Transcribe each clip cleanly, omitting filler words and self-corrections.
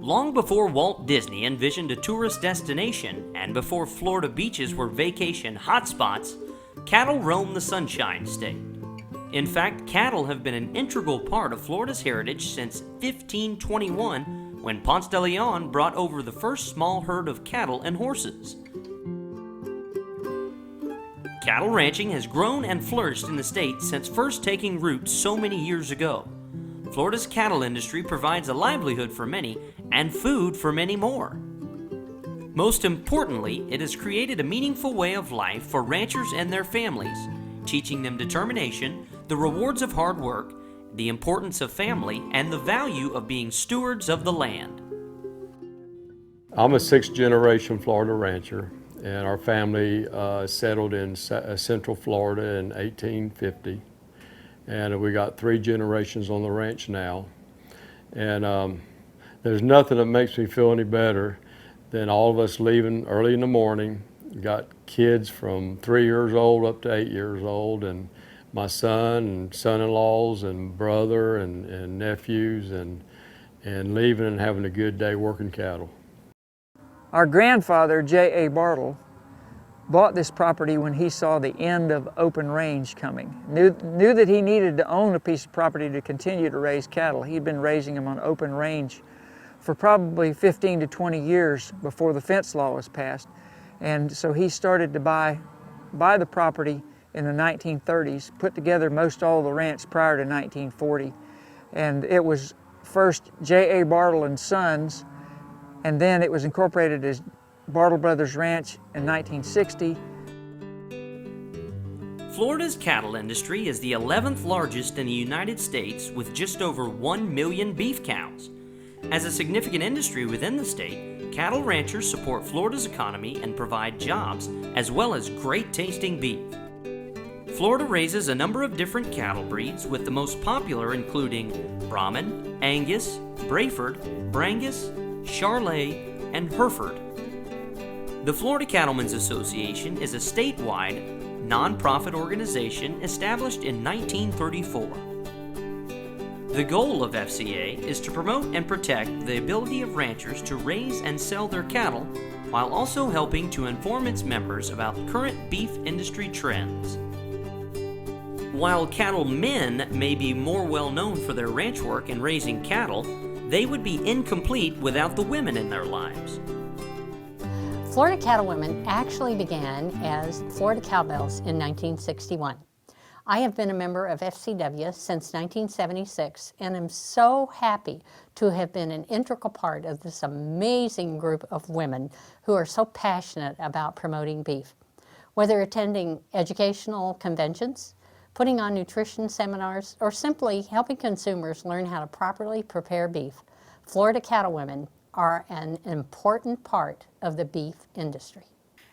Long before Walt Disney envisioned a tourist destination and before Florida beaches were vacation hotspots, cattle roamed the Sunshine State. In fact, cattle have been an integral part of Florida's heritage since 1521, when Ponce de Leon brought over the first small herd of cattle and horses. Cattle ranching has grown and flourished in the state since first taking root so many years ago. Florida's cattle industry provides a livelihood for many and food for many more. Most importantly, it has created a meaningful way of life for ranchers and their families, teaching them determination, the rewards of hard work, the importance of family, and the value of being stewards of the land. I'm a sixth-generation Florida rancher, and our family settled in Central Florida in 1850. And we got 3 generations on the ranch now. And there's nothing that makes me feel any better than all of us leaving early in the morning. Got kids from 3 years old up to 8 years old, and my son and son-in-laws and brother and nephews, and leaving and having a good day working cattle. Our grandfather, J.A. Bartle, bought this property when he saw the end of open range coming. Knew that he needed to own a piece of property to continue to raise cattle. He'd been raising them on open range for probably 15 to 20 years before the fence law was passed. And so he started to buy the property in the 1930s, put together most all the ranch prior to 1940. And it was first J.A. Bartle and Sons, and then it was incorporated as Bartle Brothers Ranch in 1960. Florida's cattle industry is the 11th largest in the United States, with just over 1 million beef cows. As a significant industry within the state, cattle ranchers support Florida's economy and provide jobs, as well as great tasting beef. Florida raises a number of different cattle breeds, with the most popular including Brahman, Angus, Brayford, Brangus, Charolais, and Hereford. The Florida Cattlemen's Association is a statewide, nonprofit organization established in 1934. The goal of FCA is to promote and protect the ability of ranchers to raise and sell their cattle, while also helping to inform its members about current beef industry trends. While cattlemen may be more well known for their ranch work and raising cattle, they would be incomplete without the women in their lives. Florida Cattlewomen actually began as Florida Cowbells in 1961. I have been a member of FCW since 1976 and am so happy to have been an integral part of this amazing group of women who are so passionate about promoting beef. Whether attending educational conventions, putting on nutrition seminars, or simply helping consumers learn how to properly prepare beef, Florida Cattlewomen are an important part of the beef industry.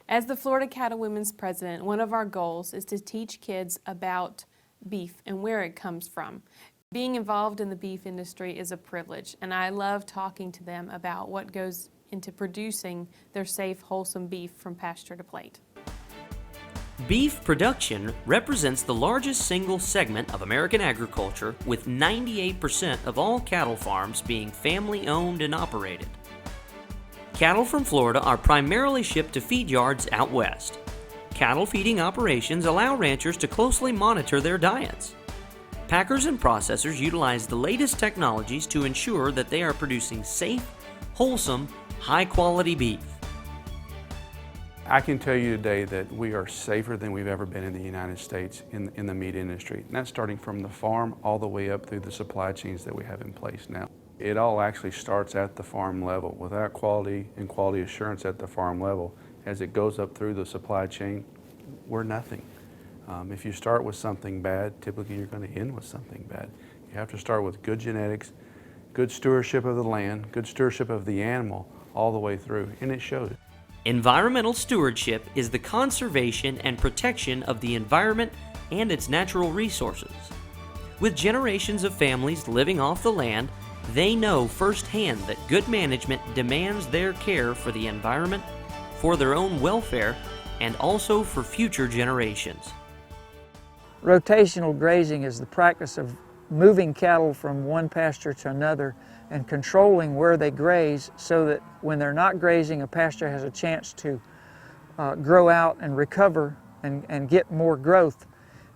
As the Florida Cattlewomen's president, one of our goals is to teach kids about beef and where it comes from. Being involved in the beef industry is a privilege, and I love talking to them about what goes into producing their safe, wholesome beef from pasture to plate. Beef production represents the largest single segment of American agriculture, with 98% of all cattle farms being family-owned and operated. Cattle from Florida are primarily shipped to feed yards out west. Cattle feeding operations allow ranchers to closely monitor their diets. Packers and processors utilize the latest technologies to ensure that they are producing safe, wholesome, high-quality beef. I can tell you today that we are safer than we've ever been in the United States in the meat industry. And that's starting from the farm all the way up through the supply chains that we have in place now. It all actually starts at the farm level. Without quality and quality assurance at the farm level, as it goes up through the supply chain, we're nothing. If you start with something bad, typically you're going to end with something bad. You have to start with good genetics, good stewardship of the land, good stewardship of the animal, all the way through, and it shows. Environmental stewardship is the conservation and protection of the environment and its natural resources. With generations of families living off the land, they know firsthand that good management demands their care for the environment, for their own welfare, and also for future generations. Rotational grazing is the practice of moving cattle from one pasture to another and controlling where they graze so that when they're not grazing, a pasture has a chance to grow out and recover and get more growth.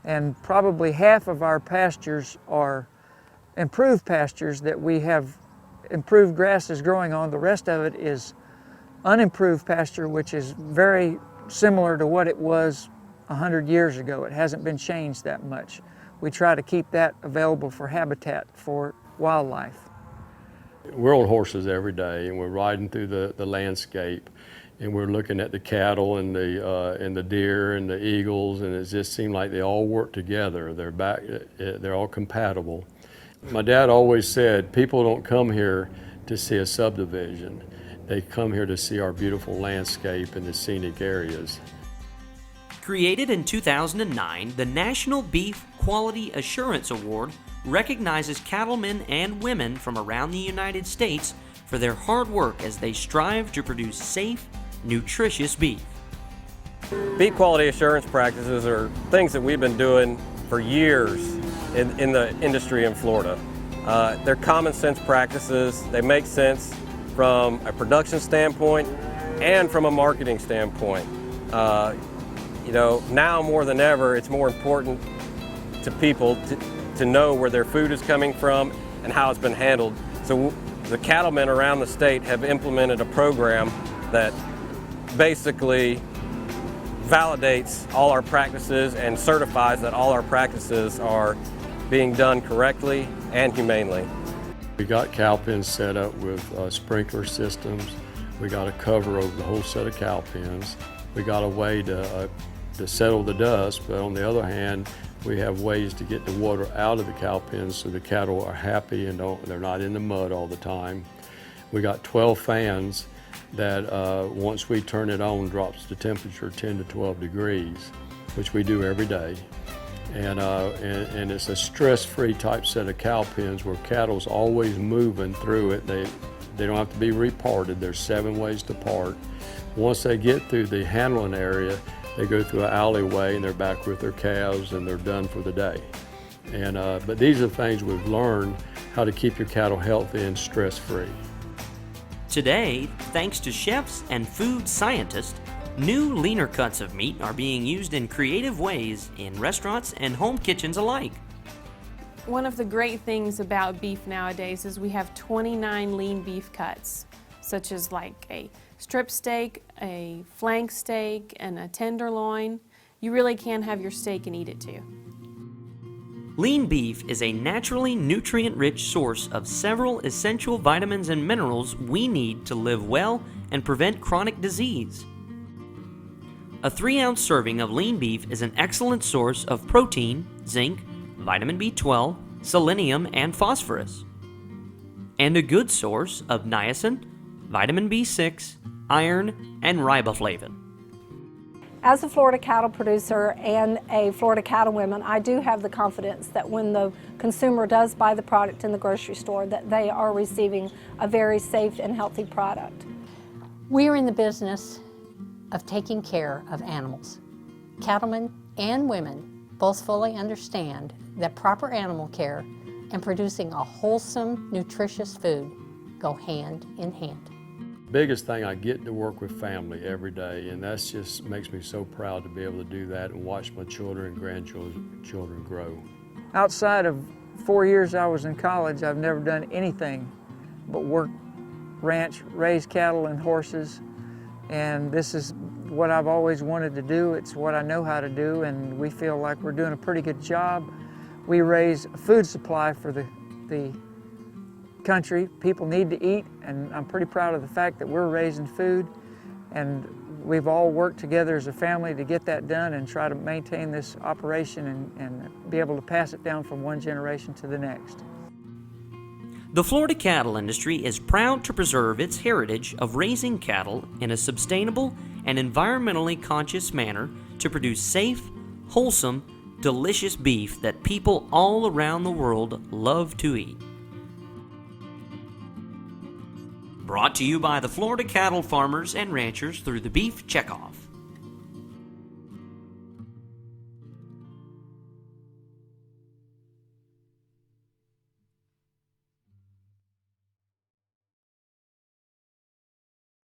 And probably half of our pastures are improved pastures that we have improved grasses growing on. The rest of it is unimproved pasture, which is very similar to what it was 100 years ago. It hasn't been changed that much. We try to keep that available for habitat for wildlife. We're on horses every day, and we're riding through the landscape, and we're looking at the cattle and the deer and the eagles, and it just seemed like they all work together. They're all compatible. My dad always said, people don't come here to see a subdivision. They come here to see our beautiful landscape and the scenic areas. Created in 2009, the National Beef Quality Assurance Award recognizes cattlemen and women from around the United States for their hard work as they strive to produce safe, nutritious beef. Beef quality assurance practices are things that we've been doing for years in the industry in Florida. They're common sense practices. They make sense from a production standpoint and from a marketing standpoint. Now more than ever, it's more important to people to know where their food is coming from and how it's been handled. So the cattlemen around the state have implemented a program that basically validates all our practices and certifies that all our practices are being done correctly and humanely. We got cow pens set up with sprinkler systems. We got a cover over the whole set of cow pens. We got a way to settle the dust, but on the other hand, we have ways to get the water out of the cow pens so the cattle are happy and they're not in the mud all the time. We got 12 fans that once we turn it on, drops the temperature 10 to 12 degrees, which we do every day. And it's a stress-free type set of cow pens where cattle's always moving through it. They don't have to be reparted. There's 7 ways to part. Once they get through the handling area, they go through an alleyway and they're back with their calves and they're done for the day. But these are the things we've learned how to keep your cattle healthy and stress-free. Today, thanks to chefs and food scientists, new leaner cuts of meat are being used in creative ways in restaurants and home kitchens alike. One of the great things about beef nowadays is we have 29 lean beef cuts, such as like a strip steak, a flank steak, and a tenderloin. You really can have your steak and eat it too. Lean beef is a naturally nutrient-rich source of several essential vitamins and minerals we need to live well and prevent chronic disease. A 3-ounce serving of lean beef is an excellent source of protein, zinc, vitamin B12, selenium, and phosphorus, and a good source of niacin, vitamin B6, iron, and riboflavin. As a Florida cattle producer and a Florida cattlewoman, I do have the confidence that when the consumer does buy the product in the grocery store, that they are receiving a very safe and healthy product. We are in the business of taking care of animals. Cattlemen and women both fully understand that proper animal care and producing a wholesome, nutritious food go hand in hand. Biggest thing, I get to work with family every day, and that's just makes me so proud to be able to do that and watch my children and grandchildren grow. Outside of 4 years I was in college, I've never done anything but work, ranch, raise cattle and horses, and this is what I've always wanted to do. It's what I know how to do, and we feel like we're doing a pretty good job. We raise a food supply for the country. People need to eat, and I'm pretty proud of the fact that we're raising food, and we've all worked together as a family to get that done and try to maintain this operation and be able to pass it down from one generation to the next. The Florida cattle industry is proud to preserve its heritage of raising cattle in a sustainable and environmentally conscious manner to produce safe, wholesome, delicious beef that people all around the world love to eat. Brought to you by the Florida cattle farmers and ranchers through the Beef Checkoff.